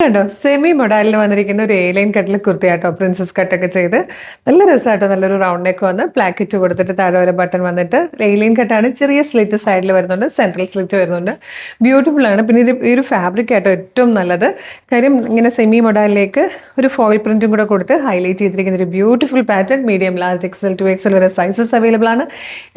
കണ്ടോ സെമി മൊഡാലിൽ വന്നിരിക്കുന്ന ഒരു ഏലൈൻ കട്ടിൽ കുർത്തിയാട്ടോ പ്രിൻസസ് കട്ടൊക്കെ ചെയ്ത് നല്ല രസമായിട്ടോ നല്ലൊരു റൗണ്ട് നെക്ക് വന്ന് പ്ലാക്കറ്റ് കൊടുത്തിട്ട് താഴെ വരെ ബട്ടൺ വന്നിട്ട് ഏലൈൻ കട്ടാണ് ചെറിയ സ്ലിറ്റ് സൈഡിൽ വരുന്നുണ്ട് സെൻട്രൽ സ്ലിറ്റ് വരുന്നുണ്ട് ബ്യൂട്ടിഫുൾ ആണ് പിന്നെ ഈ ഒരു ഫാബ്രിക് ആട്ടോ ഏറ്റവും നല്ലത് കാര്യം ഇങ്ങനെ സെമി മൊഡാലിലേക്ക് ഒരു ഫോയിൽ പ്രിന്റും കൂടെ കൊടുത്ത് ഹൈലൈറ്റ് ചെയ്തിരിക്കുന്ന ഒരു beautiful pattern medium large XL 2XL വരെ സൈസസ് അവൈലബിൾ ആണ്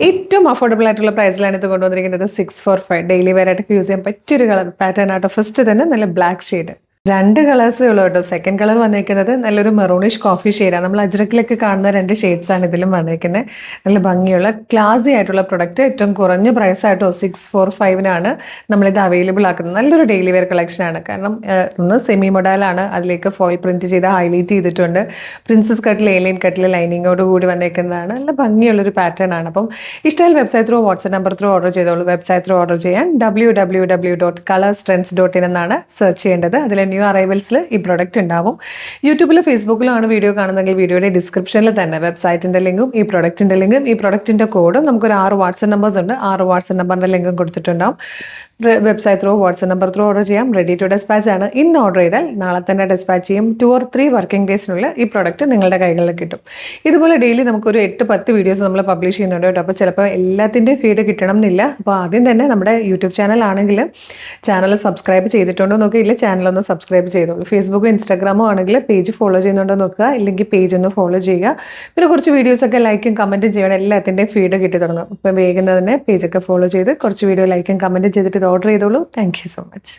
ഏറ്റവും അഫോർഡബിൾ ആയിട്ടുള്ള പ്രൈസിലാണ് ഇത് കൊണ്ടുവന്നിരിക്കുന്നത് 645 ഡെയിലി വെയർ ആയിട്ട് യൂസ് ചെയ്യാൻ പറ്റിയൊരു കളർ പാറ്റേൺ ആട്ടോ ഫസ്റ്റ് തന്നെ നല്ല ബ്ലാക്ക് ഷെയ്ഡ് രണ്ട് കളേഴ്സേ ഉള്ളൂ കേട്ടോ സെക്കൻഡ് കളർ വന്നിരിക്കുന്നത് നല്ലൊരു മെറൂണിഷ് കോഫി ഷെയ്ഡാണ് നമ്മൾ അജ്രക്കിലൊക്കെ കാണുന്ന രണ്ട് ഷെയ്ഡ്സാണ് ഇതിലും വന്നിരിക്കുന്നത് നല്ല ഭംഗിയുള്ള ക്ലാസി ആയിട്ടുള്ള പ്രൊഡക്റ്റ് ഏറ്റവും കുറഞ്ഞ പ്രൈസ് ആയിട്ടോ 645 നമ്മളിത് അവൈലബിൾ ആക്കുന്നത് നല്ലൊരു ഡെയിലി വെയർ കളക്ഷൻ ആണ് കാരണം ഒന്ന് സെമി മൊഡാലാണ് അതിലേക്ക് ഫോയിൽ പ്രിന്റ് ചെയ്ത് ഹൈലൈറ്റ് ചെയ്തിട്ടുണ്ട് പ്രിൻസസ് കട്ടിൽ ഏലിയൻ കട്ടിൽ ലൈനിങ്ങോട് കൂടി വന്നിരിക്കുന്നതാണ് നല്ല ഭംഗിയുള്ളൊരു പാറ്റേൺ ആണ് അപ്പം ഇഷ്ടമായാലും website through WhatsApp number through order ചെയ്തോളൂ വെബ്സൈറ്റ് ത്രൂ ഓർഡർ ചെയ്യാൻ www.colorstrends.in എന്നാണ് സെർച്ച് ചെയ്യേണ്ടത് അതിൽ ന്യൂ അറൈവൽസിൽ ഈ പ്രൊഡക്റ്റ് ഉണ്ടാവും യൂട്യൂബിലോ ഫേസ്ബുക്കിലോ ആണ് വീഡിയോ കാണുന്നതെങ്കിൽ വീഡിയോയുടെ ഡിസ്ക്രിപ്ഷനിൽ തന്നെ വെബ്സൈറ്റിൻ്റെ ലിങ്കും ഈ പ്രൊഡക്റ്റിൻ്റെ കോഡും നമുക്കൊരു 6 വാട്സ്ആപ്പ് നമ്പേഴ്സ് ഉണ്ട് 6 വാട്സ്ആപ്പ് നമ്പറിൻ്റെ ലിങ്കും കൊടുത്തിട്ടുണ്ടാവും website through WhatsApp number through order ചെയ്യാം റെഡി ടു ഡെസ്പാച്ച് ആണ് ഇന്ന് ഓർഡർ ചെയ്താൽ നാളെ തന്നെ ഡെസ്പാച്ച് ചെയ്യും 2 or 3 വർക്കിംഗ് ഡേയ്സിനുള്ളിൽ ഈ പ്രൊഡക്റ്റ് നിങ്ങളുടെ കൈകളിൽ കിട്ടും ഇതുപോലെ ഡെയിലി നമുക്കൊരു 8-10 വീഡിയോസ് നമ്മൾ പബ്ലിഷ് ചെയ്യുന്നുണ്ട് കേട്ടോ അപ്പോൾ ചിലപ്പോൾ എല്ലാത്തിൻ്റെയും ഫീഡ് കിട്ടണം എന്നില്ല അപ്പോൾ ആദ്യം തന്നെ നമ്മുടെ യൂട്യൂബ് ചാനൽ ആണെങ്കിൽ ചാനൽ സബ്സ്ക്രൈബ് ചെയ്തിട്ടുണ്ടോ നോക്കിയില്ല ചാനലൊന്ന് സബ്സ്ക്രൈബ് ചെയ്തോളൂ ഫേസ്ബുക്കും ഇൻസ്റ്റാഗ്രാമോ ആണെങ്കിൽ പേജ് ഫോളോ ചെയ്യുന്നുണ്ടോ നോക്കുക ഇല്ലെങ്കിൽ പേജ് ഒന്ന് ഫോളോ ചെയ്യുക പിന്നെ കുറച്ച് വീഡിയോസൊക്കെ ലൈക്കും കമൻറ്റും ചെയ്യണം എല്ലാത്തിൻ്റെയും ഫീഡ് കിട്ടി തുടങ്ങും അപ്പോൾ വേഗം തന്നെ പേജൊക്കെ ഫോളോ ചെയ്ത് കുറച്ച് വീഡിയോ ലൈക്കും കമൻറ്റും ചെയ്തിട്ട് ഓർഡർ ചെയ്തോളൂ താങ്ക് യു സോ മച്ച്